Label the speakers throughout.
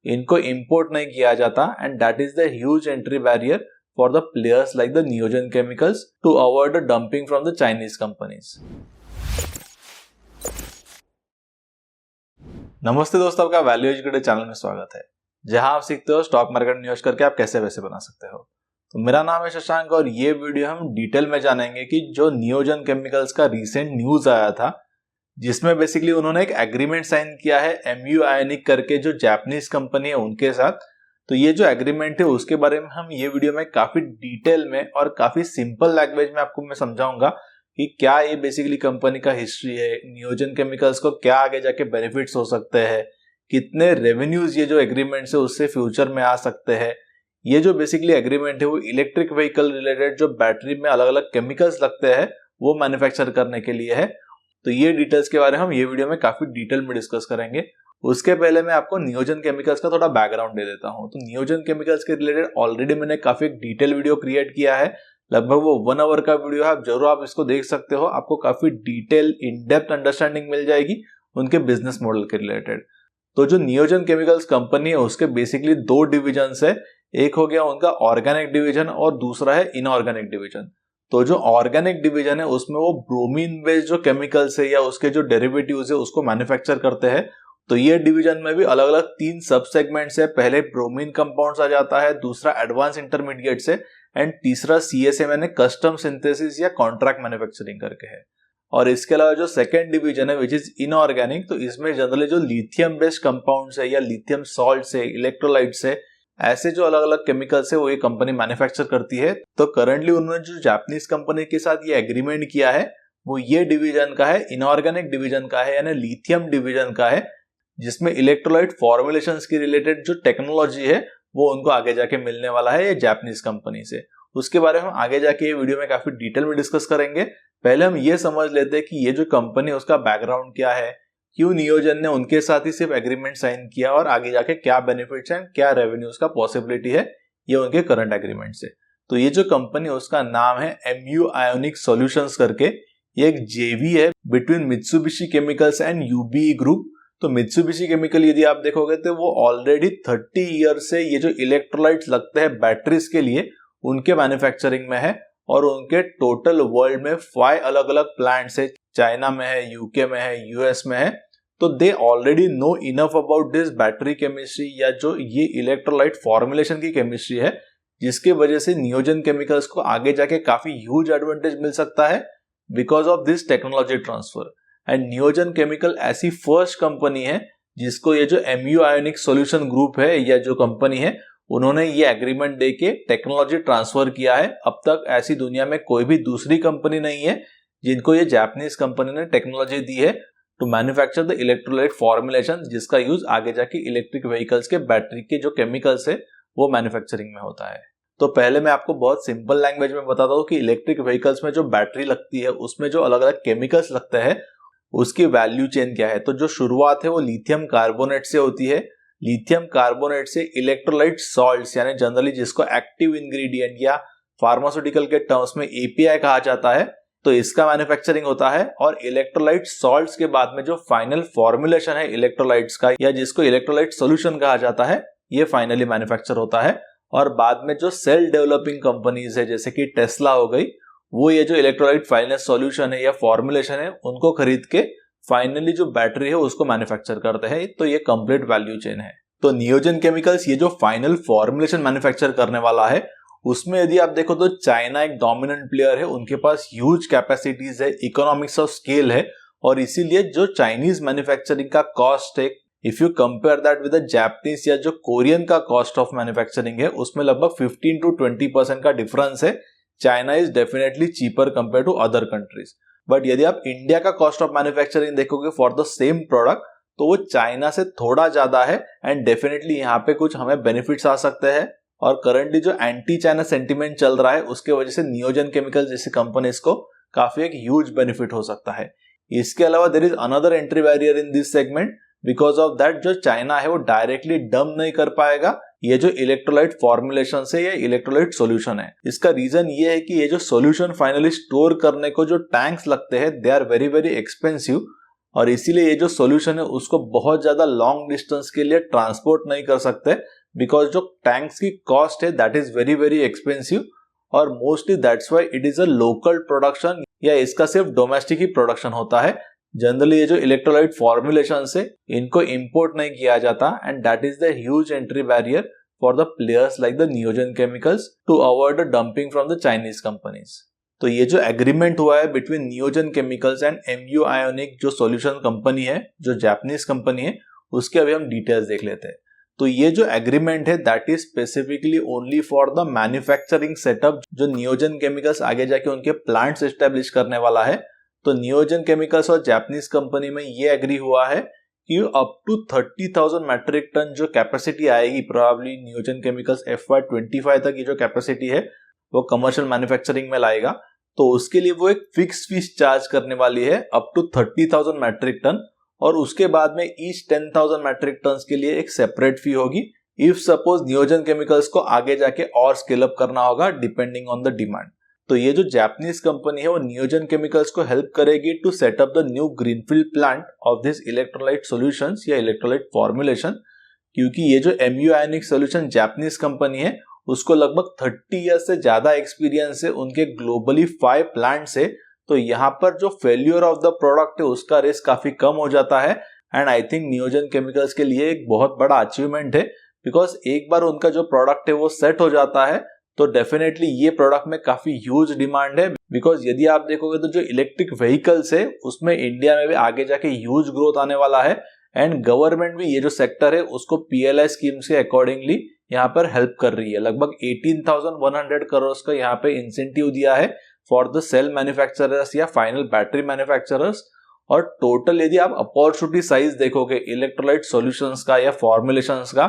Speaker 1: इनको इंपोर्ट नहीं किया जाता and that is the huge entry barrier for the players like the Neogen chemicals to avoid the dumping from the Chinese companies. नमस्ते दोस्तों, आपका value educated channel में स्वागत है, जहां आप सीखते हो स्टॉक मार्केट में निवेश करके आप कैसे पैसे बना सकते हो। तो मेरा नाम है शशांक और ये वीडियो हम डिटेल में जानेंगे कि जो नियोजन केमिकल्स का रीसेंट न्यूज आया था, जिसमें बेसिकली उन्होंने एक एग्रीमेंट साइन किया है MU आयोनिक करके जो जापानीज कंपनी है उनके साथ। तो ये जो एग्रीमेंट है उसके बारे में हम ये वीडियो में काफी डिटेल में और काफी सिंपल लैंग्वेज में आपको मैं समझाऊंगा कि क्या ये बेसिकली कंपनी का हिस्ट्री है, नियोजन केमिकल्स को क्या आगे जाके बेनिफिट्स हो सकते हैं, कितने रेवेन्यूज ये जो एग्रीमेंट है उससे फ्यूचर में आ सकते हैं। ये जो बेसिकली एग्रीमेंट है वो इलेक्ट्रिक व्हीकल रिलेटेड जो बैटरी में अलग अलग केमिकल्स लगते हैं वो मैन्युफैक्चर करने के लिए है। तो ये डिटेल्स के बारे में हम ये वीडियो में काफी डिटेल में डिस्कस करेंगे। उसके पहले मैं आपको नियोजन केमिकल्स का थोड़ा बैकग्राउंड दे देता हूँ। तो नियोजन केमिकल्स के रिलेटेड ऑलरेडी मैंने काफी डिटेल वीडियो क्रिएट किया है, लगभग वो 1 आवर का वीडियो है। आप जरूर आप इसको देख सकते हो, आपको काफी डिटेल इन डेप्थ अंडरस्टैंडिंग मिल जाएगी उनके बिजनेस मॉडल के रिलेटेड। तो जो नियोजन केमिकल्स कंपनी है उसके बेसिकली 2 डिविजन है, एक हो गया उनका ऑर्गेनिक डिवीजन और दूसरा है इनऑर्गेनिक डिवीजन। तो जो ऑर्गेनिक डिवीजन है उसमें वो ब्रोमीन बेस्ड जो केमिकल्स है या उसके जो डेरिवेटिव्स है उसको मैन्युफैक्चर करते हैं। तो ये डिवीजन में भी अलग अलग 3 सब सेगमेंट्स है। पहले ब्रोमीन कंपाउंड्स आ जाता है, दूसरा एडवांस इंटरमीडिएट्स है एंड तीसरा CSM यानी कस्टम सिंथेसिस या कॉन्ट्रैक्ट मैन्युफैक्चरिंग करके है। और इसके अलावा जो सेकेंड डिवीजन है विच इज इनऑर्गेनिक, तो इसमें जनरली जो लिथियम बेस्ड कंपाउंड्स है या लिथियम सॉल्ट्स है, इलेक्ट्रोलाइट्स है, ऐसे जो अलग अलग केमिकल्स है वो ये कंपनी मैन्युफैक्चर करती है। तो करंटली उन्होंने जो जापानीज कंपनी के साथ ये एग्रीमेंट किया है वो ये डिवीजन का है, इनऑर्गेनिक डिवीजन का है यानी लिथियम डिवीजन का है, जिसमें इलेक्ट्रोलाइट फॉर्मुलेशंस की रिलेटेड जो टेक्नोलॉजी है वो उनको आगे जाके मिलने वाला है ये जापानीज कंपनी से। उसके बारे में हम आगे जाके ये वीडियो में काफी डिटेल में डिस्कस करेंगे। पहले हम ये समझ लेते हैं कि ये जो कंपनी है उसका बैकग्राउंड क्या है, क्यों नियोजन ने उनके साथ ही सिर्फ एग्रीमेंट साइन किया और आगे जाके क्या बेनिफिट्स हैं, क्या रेवेन्यूज का पॉसिबिलिटी है ये उनके करंट एग्रीमेंट से। तो ये जो कंपनी है उसका नाम है MU आयोनिक सॉल्यूशंस करके। ये एक JV है between Mitsubishi chemicals and UBE group. तो मित्सुबिशी केमिकल यदि आप देखोगे तो वो ऑलरेडी 30 ईयर से ये जो इलेक्ट्रोलाइट्स लगते हैं बैटरीज के लिए उनके मैन्युफैक्चरिंग में है और उनके टोटल वर्ल्ड में 5 अलग अलग प्लांट्स है, चाइना में है, UK में है, US में है। तो they already know enough about this battery chemistry या जो ये इलेक्ट्रोलाइट फॉर्मुलेशन की केमिस्ट्री है, जिसके वजह से नियोजन केमिकल्स को आगे जाके काफी ह्यूज एडवांटेज मिल सकता है because of this technology transfer. And नियोजन केमिकल ऐसी फर्स्ट कंपनी है जिसको ये जो MU आयोनिक सॉल्यूशन ग्रुप है या जो कंपनी है उन्होंने ये एग्रीमेंट देके टेक्नोलॉजी ट्रांसफर किया है। अब तक ऐसी दुनिया में कोई भी दूसरी कंपनी नहीं है जिनको ये जापानीज कंपनी ने टेक्नोलॉजी दी है to manufacture the electrolyte formulation, जिसका यूज आगे जाके इलेक्ट्रिक व्हीकल्स के बैटरी के जो केमिकल्स है वो मैन्युफैक्चरिंग में होता है। तो पहले मैं आपको बहुत सिंपल लैंग्वेज में बताता हूँ कि इलेक्ट्रिक व्हीकल्स में जो बैटरी लगती है उसमें जो अलग अलग केमिकल्स लगते हैं उसकी वैल्यू चेन क्या है। तो जो शुरुआत है वो लिथियम कार्बोनेट से होती है। लिथियम कार्बोनेट से इलेक्ट्रोलाइट सॉल्ट्स यानी जनरली जिसको एक्टिव इंग्रेडिएंट या फार्मास्यूटिकल के टर्म्स में API कहा जाता है, तो इसका मैन्युफैक्चरिंग होता है। और इलेक्ट्रोलाइट सॉल्ट्स के बाद में जो फाइनल फॉर्मुलेशन है इलेक्ट्रोलाइट्स का या जिसको इलेक्ट्रोलाइट सॉल्यूशन कहा जाता है, ये फाइनली मैन्युफैक्चर होता है। और बाद में जो सेल डेवलपिंग कंपनीज है जैसे कि टेस्ला हो गई, वो ये जो इलेक्ट्रोलाइट फाइनल सॉल्यूशन है या फॉर्मुलेशन है उनको खरीद के फाइनली जो बैटरी है उसको मैन्युफैक्चर करते हैं। तो ये कंप्लीट वैल्यू चेन है। तो नियोजन केमिकल्स ये जो फाइनल फॉर्मुलेशन मैन्युफैक्चर करने वाला है उसमें यदि आप देखो तो चाइना एक डोमिनेंट प्लेयर है, उनके पास ह्यूज कैपेसिटीज है, इकोनॉमिक्स ऑफ स्केल है और इसीलिए जो चाइनीज मैन्युफैक्चरिंग का कॉस्ट है, if you compare that with the Japanese या जो कोरियन का कॉस्ट ऑफ मैन्युफैक्चरिंग है उसमें लगभग 15 to 20% का डिफरेंस है। China is definitely cheaper compare to other countries. But यदि आप इंडिया का कॉस्ट ऑफ मैन्युफैक्चरिंग देखोगे फॉर द सेम प्रोडक्ट तो वो चाइना से थोड़ा ज्यादा है एंड डेफिनेटली यहाँ पे कुछ हमें बेनिफिट्स आ सकते हैं। और करंटली जो एंटी चाइना सेंटीमेंट चल रहा है उसके वजह से नियोजन केमिकल जैसी कंपनीज को काफी एक ह्यूज बेनिफिट हो सकता है। इसके अलावा there is another entry barrier in this segment because of that जो चाइना है वो डायरेक्टली डंप नहीं कर पाएगा ये जो इलेक्ट्रोलाइट फॉर्मुलेशन से या इलेक्ट्रोलाइट सॉल्यूशन है। इसका रीजन ये है कि ये जो सॉल्यूशन फाइनली स्टोर करने को जो टैंक्स लगते हैं they are very very expensive और इसीलिए ये जो सॉल्यूशन है उसको बहुत ज्यादा लॉन्ग डिस्टेंस के लिए ट्रांसपोर्ट नहीं कर सकते, बिकॉज जो टैंक्स की कॉस्ट है that is very very expensive, और mostly that's why it is a local production, या इसका सिर्फ डोमेस्टिक ही प्रोडक्शन होता है। जनरली ये जो इलेक्ट्रोलाइट फॉर्मुलेशन है इनको इंपोर्ट नहीं किया जाता, and that is the huge entry barrier for the players like the Neogen chemicals to avoid the dumping from the Chinese companies. तो ये जो एग्रीमेंट हुआ है between Neogen chemicals and MU ionic जो सॉल्यूशन कंपनी है, जो जापानीज कंपनी है, उसके अभी हम डिटेल्स देख लेते हैं। तो ये जो एग्रीमेंट है that is specifically only for the manufacturing setup जो नियोजन केमिकल्स आगे जाके उनके प्लांट्स एस्टेब्लिश करने वाला है। तो नियोजन केमिकल्स और जापानीज कंपनी में ये एग्री हुआ है कि अप टू 30,000 मैट्रिक टन जो कैपेसिटी आएगी, प्रोबेबली नियोजन केमिकल्स FY25 तक ये जो कैपेसिटी है वो कमर्शियल मैन्युफैक्चरिंग में लाएगा। तो उसके लिए वो एक फिक्स फीस चार्ज करने वाली है अप टू 30,000 मैट्रिक टन, और उसके बाद में ईच 10,000 मैट्रिक टन के लिए एक सेपरेट फी होगी इफ सपोज नियोजन केमिकल्स को आगे जाके और स्केल अप करना होगा डिपेंडिंग ऑन द डिमांड। तो ये जो जापानीज कंपनी है वो नियोजन केमिकल्स को हेल्प करेगी to set up the new greenfield plant of this electrolyte solutions या इलेक्ट्रोलाइट फॉर्मुलेशन, क्योंकि ये जो MU ionic solution Japanese company है उसको लगभग 30 ईयर्स से ज्यादा एक्सपीरियंस है उनके ग्लोबली 5 प्लांट से। तो यहाँ पर जो फेल्यूर ऑफ द प्रोडक्ट है उसका रिस्क काफी कम हो जाता है, एंड आई थिंक नियोजन केमिकल्स के लिए एक बहुत बड़ा अचीवमेंट है, बिकॉज एक बार उनका जो प्रोडक्ट है वो सेट हो जाता है तो डेफिनेटली ये प्रोडक्ट में काफी ह्यूज डिमांड है। बिकॉज यदि आप देखोगे तो जो इलेक्ट्रिक व्हीकल्स है उसमें इंडिया में भी आगे जाके ह्यूज ग्रोथ आने वाला है, एंड गवर्नमेंट भी ये जो सेक्टर है उसको PLI स्कीम्स के अकॉर्डिंगली यहाँ पर हेल्प कर रही है। लगभग 18,100 करोड़ का यहाँ पे इंसेंटिव दिया है फॉर द सेल मैन्युफैक्चरर्स या फाइनल बैटरी मैन्युफैक्चरर्स। और टोटल यदि आप अपॉर्चुनिटी साइज देखोगे इलेक्ट्रोलाइट सॉल्यूशंस का या फॉर्मुलेशंस का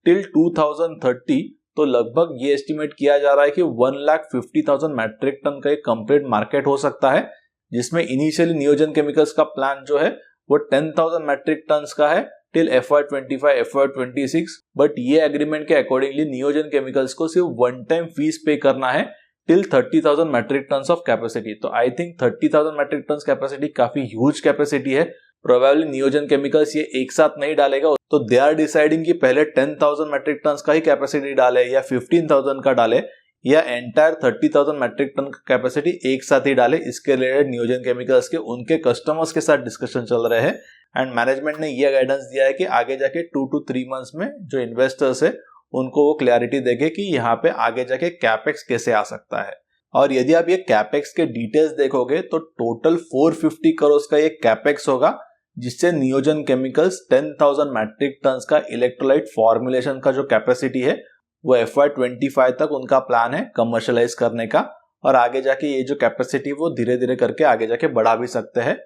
Speaker 1: टिल 2030, तो लगभग ये एस्टिमेट किया जा रहा है कि 1,50,000 मैट्रिक टन का एक कंप्लीट मार्केट हो सकता है, जिसमें इनिशियली नियोजन केमिकल्स का प्लान जो है वो 10,000 मैट्रिक टन का है टिल FY25 FY26, बट ये एग्रीमेंट के अकॉर्डिंगली नियोजन केमिकल्स को सिर्फ वन टाइम फीस पे करना है till 30,000 metric ton of capacity. तो I think 30,000 metric ton capacity काफी ह्यूज कैपेसिटी है। प्रोबेबली नियोजन केमिकल्स ये एक साथ नहीं डालेगा, तो दे आर डिसाइडिंग कि पहले 10,000 मैट्रिक टन का ही कैपेसिटी डाले या 15,000 का डाले या एंटायर 30,000 मैट्रिक टन का कैपेसिटी एक साथ ही डाले। इसके रिलेटेड नियोजन केमिकल्स के उनके कस्टमर्स के साथ डिस्कशन चल रहे हैं, एंड मैनेजमेंट ने यह गाइडेंस दिया है कि आगे जाके 2 to 3 मंथ्स में जो इन्वेस्टर्स है उनको वो क्लैरिटी देंगे कि यहाँ पे आगे जाके कैपेक्स कैसे आ सकता है। और यदि आप ये कैपेक्स के डिटेल्स देखोगे तो टोटल 450 करोड़ का ये कैपेक्स होगा, जिससे नियोजन केमिकल्स 10,000 मैट्रिक टन का इलेक्ट्रोलाइट फॉर्मुलेशन का जो कैपेसिटी है वो FY25 तक उनका प्लान है कमर्शियलाइज करने का, और आगे जाके ये जो कैपेसिटी वो धीरे धीरे करके आगे जाके बढ़ा भी सकते हैं।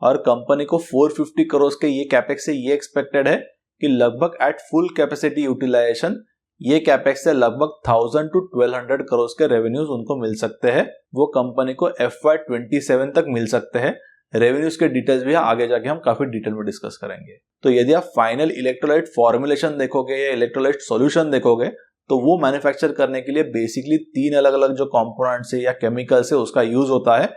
Speaker 1: और कंपनी को 450 करोड़ के ये कैपेक्स से ये एक्सपेक्टेड है कि लगभग एट फुल कैपेसिटी यूटिलाइजेशन ये कैपेक्स से लगभग 1,000 to 1,200 करोड़ के रेवेन्यूज उनको मिल सकते हैं। वो कंपनी को FY27 तक मिल सकते हैं। रेवेन्यूज के डिटेल्स भी आगे जाके हम काफी डिटेल में डिस्कस करेंगे। तो यदि आप फाइनल इलेक्ट्रोलाइट फॉर्मुलेशन देखोगे या इलेक्ट्रोलाइट सॉल्यूशन देखोगे तो वो मैन्युफैक्चर करने के लिए बेसिकली 3 अलग अलग जो कंपोनेंट्स है या केमिकल्स है उसका यूज होता है।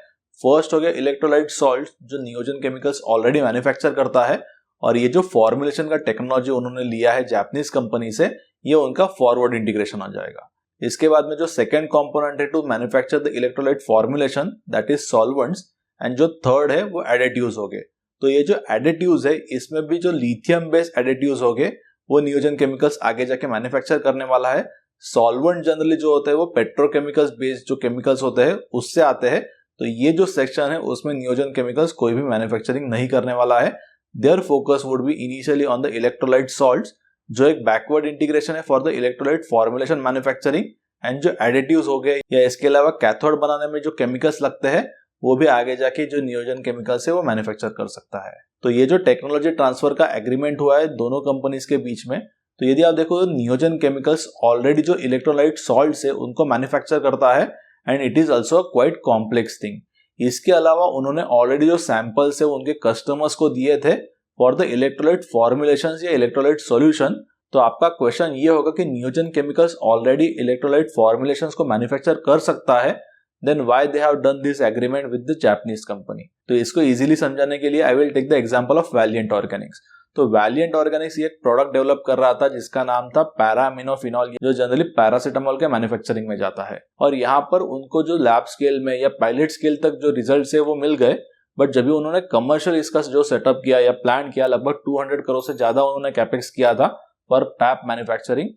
Speaker 1: फर्स्ट हो गया इलेक्ट्रोलाइट सॉल्ट जो नियोजन केमिकल्स ऑलरेडी मैन्युफैक्चर करता है, और ये जो फॉर्मुलेशन का टेक्नोलॉजी उन्होंने लिया है जापानीज कंपनी से, ये उनका फॉरवर्ड इंटीग्रेशन हो जाएगा। इसके बाद में जो सेकंड कंपोनेंट है to manufacture the electrolyte formulation that is solvents, and जो थर्ड है वो एडिटिव्स हो गए। तो ये जो एडिटिव्स है इसमें भी जो लिथियम बेस्ड एडिटिव्स हो गए वो नियोजन केमिकल्स आगे जाके मैन्युफैक्चर करने वाला है। सॉल्वेंट जनरली जो होते हैं वो पेट्रोकेमिकल्स बेस्ड जो केमिकल्स होते हैं उससे आते हैं। तो ये जो सेक्शन है उसमें नियोजन केमिकल्स कोई भी मैन्युफैक्चरिंग नहीं करने वाला है। Their focus would be initially on the electrolyte salts जो एक बैकवर्ड इंटीग्रेशन है for the electrolyte formulation manufacturing, and जो एडिटिव्स हो गए या इसके अलावा कैथोड बनाने में जो केमिकल्स लगते हैं वो भी आगे जाके जो नियोजन केमिकल्स है वो मैन्युफैक्चर कर सकता है। तो ये जो टेक्नोलॉजी ट्रांसफर का एग्रीमेंट हुआ है दोनों कंपनीज के बीच में, तो यदि आप देखो तो नियोजन केमिकल्स ऑलरेडी जो इलेक्ट्रोलाइट सॉल्ट्स है उनको मैन्युफैक्चर करता है, and it is also quite complex thing. इसके अलावा उन्होंने ऑलरेडी जो सैंपल्स है उनके कस्टमर्स को दिए थे फॉर द इलेक्ट्रोलाइट फॉर्मुलेशंस या इलेक्ट्रोलाइट सॉल्यूशन। तो आपका क्वेश्चन ये होगा कि नियोजन केमिकल्स ऑलरेडी इलेक्ट्रोलाइट फॉर्मुलेशंस को मैन्युफैक्चर कर सकता है, then why they have done this agreement with the Japanese company? तो इसको इजीली समझाने के लिए I will take the example of Valiant Organics. तो Valiant Organics ये एक प्रोडक्ट डेवलप कर रहा था जिसका नाम था पैरामिनोफिनॉल, जो जनरली पैरासिटामोल के मैन्युफैक्चरिंग में जाता है। और यहाँ पर उनको जो लैब स्केल में या पायलट स्केल तक जो रिजल्ट्स है वो मिल गए, बट जब भी उन्होंने कमर्शियल इसका जो सेटअप किया या प्लान किया, लगभग 200 करोड़ से ज्यादा उन्होंने कैपेक्स किया था पर पैप मैन्युफैक्चरिंग,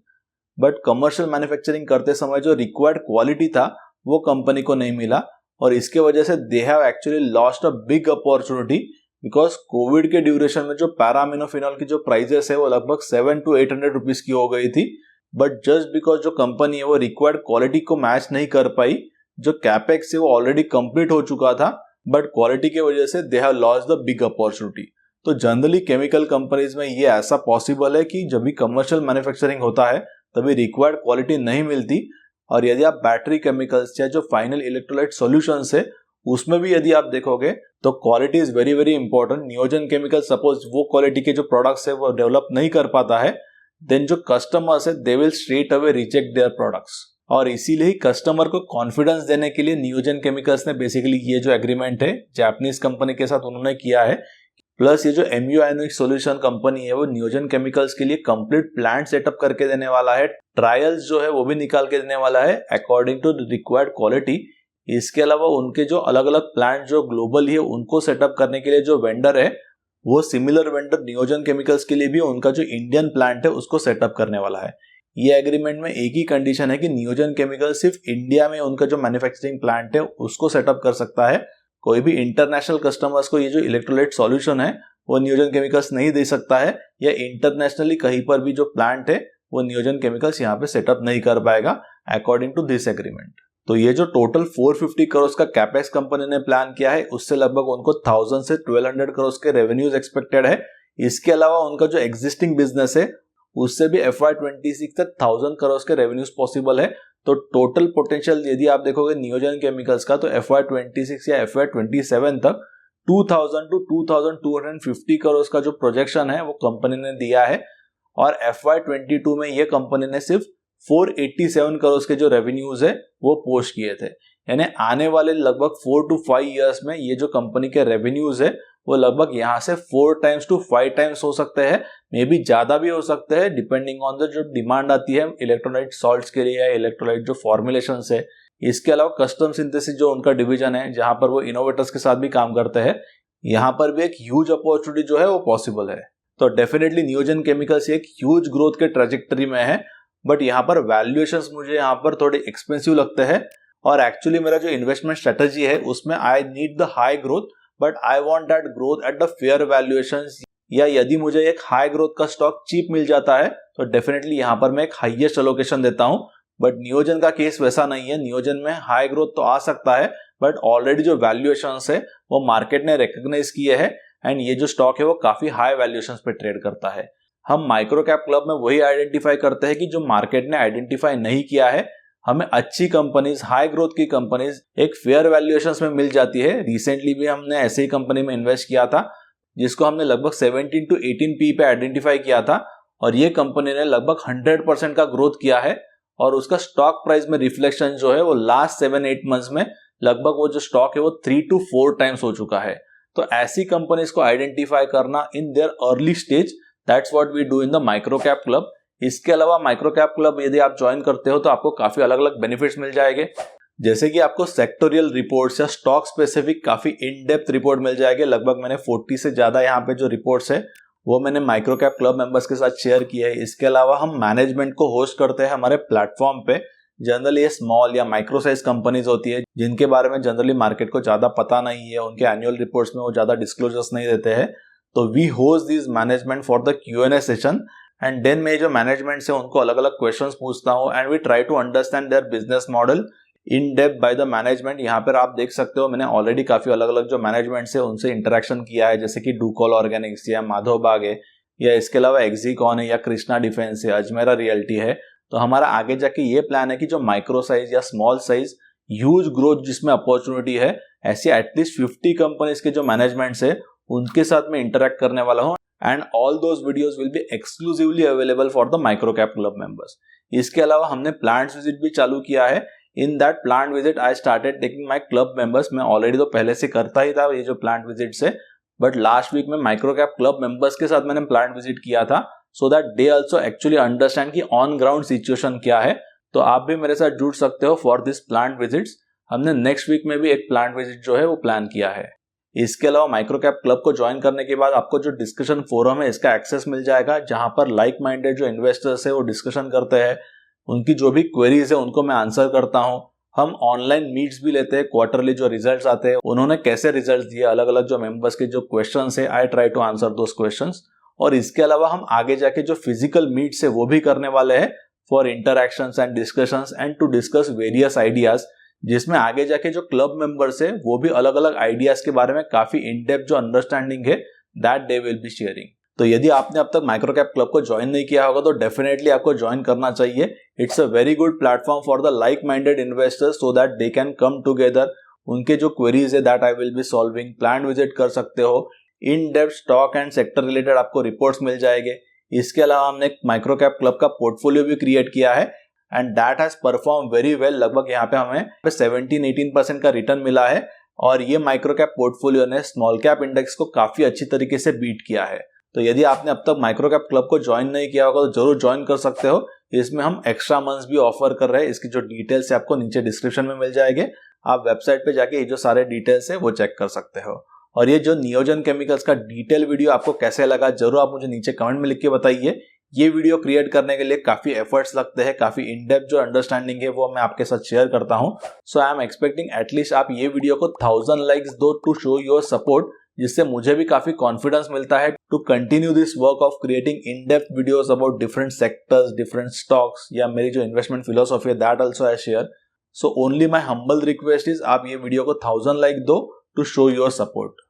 Speaker 1: बट कमर्शियल मैन्युफैक्चरिंग करते समय जो रिक्वायर्ड क्वालिटी था वो कंपनी को नहीं मिला, और इसके वजह से they have actually lost a big opportunity, because Covid के ड्यूरेशन में जो पैरामिनोफिनॉल की जो प्राइजेस है वो लगभग 700 to 800 रुपीज की हो गई थी, बट जस्ट बिकॉज जो कंपनी है वो रिक्वायर्ड क्वालिटी को मैच नहीं कर पाई, जो कैपेक्स है वो ऑलरेडी कंप्लीट हो चुका था, बट क्वालिटी की वजह से they have lost the big opportunity. तो जनरली केमिकल कंपनीज में ये ऐसा पॉसिबल है कि जब भी कमर्शियल मैन्युफैक्चरिंग होता है तभी रिक्वायर्ड क्वालिटी नहीं मिलती, और यदि आप बैटरी केमिकल्स या जो फाइनल इलेक्ट्रोलाइट सॉल्यूशंस है उसमें भी यदि आप देखोगे तो quality is very very important. नियोजन केमिकल सपोज वो क्वालिटी के जो प्रोडक्ट्स है वो डेवलप नहीं कर पाता है, देन जो कस्टमर्स है they will straight away reject their products, और इसीलिए ही कस्टमर को कॉन्फिडेंस देने के लिए नियोजन केमिकल्स ने बेसिकली ये जो एग्रीमेंट है जापानीज कंपनी के साथ उन्होंने किया है। प्लस ये जो MU आयोनिक सॉल्यूशन कंपनी है वो नियोजन केमिकल्स के लिए कंप्लीट प्लांट सेटअप करके देने वाला है, ट्रायल्स जो है वो भी निकाल के देने वाला है अकॉर्डिंग टू रिक्वायर्ड क्वालिटी। इसके अलावा उनके जो अलग अलग प्लांट जो ग्लोबल है उनको सेटअप करने के लिए जो वेंडर है वो सिमिलर वेंडर नियोजन केमिकल्स के लिए भी उनका जो इंडियन प्लांट है उसको सेटअप करने वाला है। ये एग्रीमेंट में एक ही कंडीशन है कि नियोजन केमिकल सिर्फ इंडिया में उनका जो मैन्युफैक्चरिंग प्लांट है उसको सेटअप कर सकता है, कोई भी इंटरनेशनल कस्टमर्स को ये जो इलेक्ट्रोलाइट सॉल्यूशन है वो नियोजन केमिकल्स नहीं दे सकता है, या इंटरनेशनली कहीं पर भी जो प्लांट है वो नियोजन केमिकल्स यहाँ पे सेटअप नहीं कर पाएगा अकॉर्डिंग टू दिस एग्रीमेंट। तो ये जो टोटल 450 करोड़ का कैपेक्स कंपनी ने प्लान किया है उससे लगभग उनको 1000 से 1200 करोड़ के रेवेन्यूज एक्सपेक्टेड है। इसके अलावा उनका जो एग्जिस्टिंग बिजनेस है उससे भी FY26 तक 1000 करोड़ के रेवेन्यूज पॉसिबल है। तो टोटल पोटेंशियल यदि आप देखोगे नियोजन केमिकल्स का तो FY26 या FY27 तक 2000 to 2250 करोड़ का जो प्रोजेक्शन है वो कंपनी ने दिया है, और FY22 में ये कंपनी ने सिर्फ 487 करोड़ के जो रेवेन्यूज है वो पोस्ट किए थे। यानी आने वाले लगभग 4 to 5 इयर्स में ये जो कंपनी के रेवेन्यूज है वो लगभग यहाँ से 4 times to 5 times हो सकते हैं, मे बी ज्यादा भी हो सकते हैं डिपेंडिंग ऑन द जो डिमांड आती है इलेक्ट्रोलाइट सॉल्ट्स के लिए या इलेक्ट्रोलाइट जो फॉर्मुलेशन है। इसके अलावा कस्टम सिंथेसिस जो उनका डिवीजन है जहां पर वो इनोवेटर्स के साथ भी काम करते हैं, यहाँ पर भी एक ह्यूज अपॉर्चुनिटी जो है वो पॉसिबल है। तो डेफिनेटली नियोजन केमिकल्स एक ह्यूज ग्रोथ के ट्रेजेक्टरी में है, बट यहाँ पर वैल्यूएशंस मुझे यहाँ पर थोड़े एक्सपेंसिव लगते हैं, और एक्चुअली मेरा जो इन्वेस्टमेंट स्ट्रेटजी है उसमें I need the high growth, but I want that growth at the fair valuations, या यदि मुझे एक हाई ग्रोथ का स्टॉक चीप मिल जाता है तो डेफिनेटली यहाँ पर मैं एक हाईएस्ट एलोकेशन देता हूँ। बट नियोजन का केस वैसा नहीं है, नियोजन में हाई ग्रोथ तो आ सकता है बट ऑलरेडी जो वैल्यूएशंस है वो मार्केट ने रिकॉग्नाइज किए हैं, एंड ये जो स्टॉक है वो काफी हाई वैल्यूएशंस पे ट्रेड करता है। हम माइक्रो कैप क्लब में वही आइडेंटिफाई करते हैं कि जो मार्केट ने आइडेंटिफाई नहीं किया है, हमें अच्छी कंपनीज हाई ग्रोथ की कंपनीज एक फेयर वैल्यूएशंस में मिल जाती है। रिसेंटली भी हमने ऐसे ही कंपनी में इन्वेस्ट किया था जिसको हमने लगभग 17 to 18 PE पे आइडेंटिफाई किया था, और ये कंपनी ने लगभग 100% का ग्रोथ किया है, और उसका स्टॉक प्राइस में रिफ्लेक्शन जो है वो लास्ट 7-8 मंथ्स में लगभग वो जो स्टॉक है वो 3 to 4 times हो चुका है। तो ऐसी कंपनीज को आइडेंटिफाई करना in their early stage, that's what we do in the micro cap club. इसके अलावा माइक्रो कैप क्लब यदि आप ज्वाइन करते हो तो आपको काफी अलग अलग बेनिफिट्स मिल जाएंगे, जैसे कि आपको सेक्टोरियल रिपोर्ट्स या स्टॉक स्पेसिफिक काफी इन डेप्थ रिपोर्ट मिल जाएंगे। लगभग मैंने 40 से ज्यादा यहाँ पे जो रिपोर्ट्स है वो मैंने माइक्रो कैप क्लब मेंबर्स के साथ शेयर किया है। इसके अलावा हम मैनेजमेंट को होस्ट करते हैं हमारे प्लेटफॉर्म पे। जनरली ये स्मॉल या माइक्रो साइज कंपनीज होती है जिनके बारे में जनरली मार्केट को ज्यादा पता नहीं है, उनके एनुअल रिपोर्ट्स में वो ज्यादा डिस्क्लोजर्स नहीं देते हैं। तो we host this management for the Q&A session, and then मैं जो मैनेजमेंट से उनको अलग अलग क्वेश्चंस पूछता हूँ, and we try to understand their business model in depth by the management. यहाँ पर आप देख सकते हो मैंने ऑलरेडी काफी अलग अलग जो मैनेजमेंट से उनसे इंटरेक्शन किया है, जैसे कि डूकॉल ऑर्गेनिक्स या माधव बाग है, या इसके अलावा एक्सिकॉन है, या कृष्णा डिफेंस है, अजमेरा रियल्टी है। तो हमारा आगे जाके ये प्लान है कि जो माइक्रो साइज या स्मॉल साइज ह्यूज ग्रोथ जिसमें अपॉर्चुनिटी है, ऐसी एटलीस्ट 50 कंपनीज के जो मैनेजमेंट्स है उनके साथ में इंटरेक्ट करने वाला हूँ, and all those videos will be exclusively available for the micro cap club members. इसके अलावा हमने प्लांट्स विजिट भी चालू किया है। In that plant visit I started taking my club members. मैं ऑलरेडी तो पहले से करता ही था ये जो प्लांट विजिट से, बट लास्ट वीक में माइक्रो कैप क्लब मेंबर्स के साथ मैंने प्लांट विजिट किया था, so that they also actually understand कि ऑन ग्राउंड सिचुएशन क्या है। तो आप भी मेरे साथ जुड़ सकते हो फॉर दिस प्लांट विजिट्स। हमने नेक्स्ट वीक में भी एक प्लांट विजिट जो है वो प्लान किया है। इसके अलावा माइक्रो कैप क्लब को ज्वाइन करने के बाद आपको जो डिस्कशन फोरम है इसका एक्सेस मिल जाएगा, जहां पर लाइक माइंडेड जो इन्वेस्टर्स है वो डिस्कशन करते हैं, उनकी जो भी क्वेरीज है उनको मैं आंसर करता हूं। हम ऑनलाइन मीट्स भी लेते हैं, क्वार्टरली जो रिजल्ट्स आते हैं उन्होंने कैसे रिजल्ट्स दिए, अलग अलग जो मेंबर्स के जो क्वेश्चंस है I try to answer those questions. और इसके अलावा हम आगे जाके जो फिजिकल मीट्स है वो भी करने वाले हैं for interactions and discussions and to discuss various ideas, जिसमें आगे जाके जो क्लब मेंबर्स है वो भी अलग अलग आइडियाज के बारे में काफी इन डेप्थ जो अंडरस्टैंडिंग है that they will be sharing. तो यदि आपने अब तक माइक्रो कैप क्लब को ज्वाइन नहीं किया होगा तो डेफिनेटली आपको ज्वाइन करना चाहिए। It's a very good platform for the like minded investors so that they can come together. उनके जो क्वेरीज है that I will be solving, plan visit कर सकते हो, in depth stock and sector related आपको reports मिल जाएंगे। इसके अलावा हमने एक माइक्रो कैप क्लब का पोर्टफोलियो भी क्रिएट किया है and that has perform very well. लगभग यहाँ पे हमें 17-18% का रिटर्न मिला है और ये माइक्रो कैप पोर्टफोलियो ने स्मॉल कैप इंडेक्स को काफी अच्छी तरीके से बीट किया है। तो यदि आपने अब तक माइक्रो कैप क्लब को ज्वाइन नहीं किया होगा तो जरूर ज्वाइन कर सकते हो। इसमें हम एक्स्ट्रा मंथ्स भी ऑफर कर रहे हैं, इसकी जो डिटेल्स है आपको नीचे डिस्क्रिप्शन में मिल जाएंगे। आप वेबसाइट पे जाके ये जो सारे डिटेल्स है वो चेक कर सकते हो। और ये जो नियोजन केमिकल्स का डिटेल वीडियो आपको कैसे लगा जरूर आप मुझे नीचे कमेंट में लिख के बताइए। ये वीडियो क्रिएट करने के लिए काफी एफर्ट्स लगते हैं, काफी इन डेप्थ जो अंडरस्टैंडिंग है वो मैं आपके साथ शेयर करता हूं। सो आई एम एक्सपेक्टिंग एटलीस्ट आप ये वीडियो को 1000 लाइक्स दो टू शो योर सपोर्ट, जिससे मुझे भी काफी कॉन्फिडेंस मिलता है to continue this work of creating in depth videos about different sectors, different stocks, या मेरी जो इन्वेस्टमेंट फिलोसॉफी है that also I share. So only my humble request is आप ये वीडियो को 1000 लाइक दो टू शो योर सपोर्ट।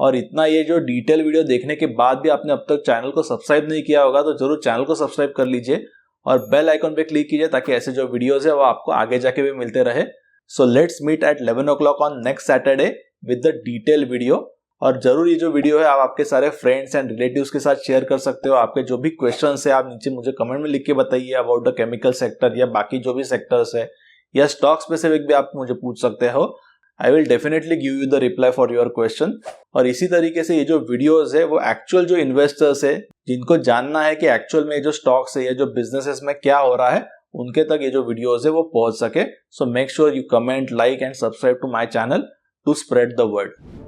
Speaker 1: और इतना ये जो डिटेल वीडियो देखने के बाद भी आपने अब तक चैनल को सब्सक्राइब नहीं किया होगा तो जरूर चैनल को सब्सक्राइब कर लीजिए और बेल आइकन पे क्लिक कीजिए ताकि ऐसे जो वीडियोस है वो आपको आगे जाके भी मिलते रहे। So let's meet at 11 o'clock on next Saturday with the detail video. और जरूर ये जो वीडियो है आप आपके सारे फ्रेंड्स एंड रिलेटिव्स के साथ शेयर कर सकते हो। आपके जो भी क्वेश्चंस है आप नीचे मुझे कमेंट में लिख के बताइए अबाउट द केमिकल सेक्टर या बाकी जो भी सेक्टर्स है या स्टॉक स्पेसिफिक भी आप मुझे पूछ सकते हो। I will definitely give you the reply for your question. और इसी तरीके से ये जो वीडियोस है वो एक्चुअल जो इन्वेस्टर्स है जिनको जानना है कि एक्चुअल में जो स्टॉक्स है या जो बिजनेसेस में क्या हो रहा है उनके तक ये जो वीडियोस है वो पहुंच सके। So make sure you comment, like and subscribe to my channel to spread the word.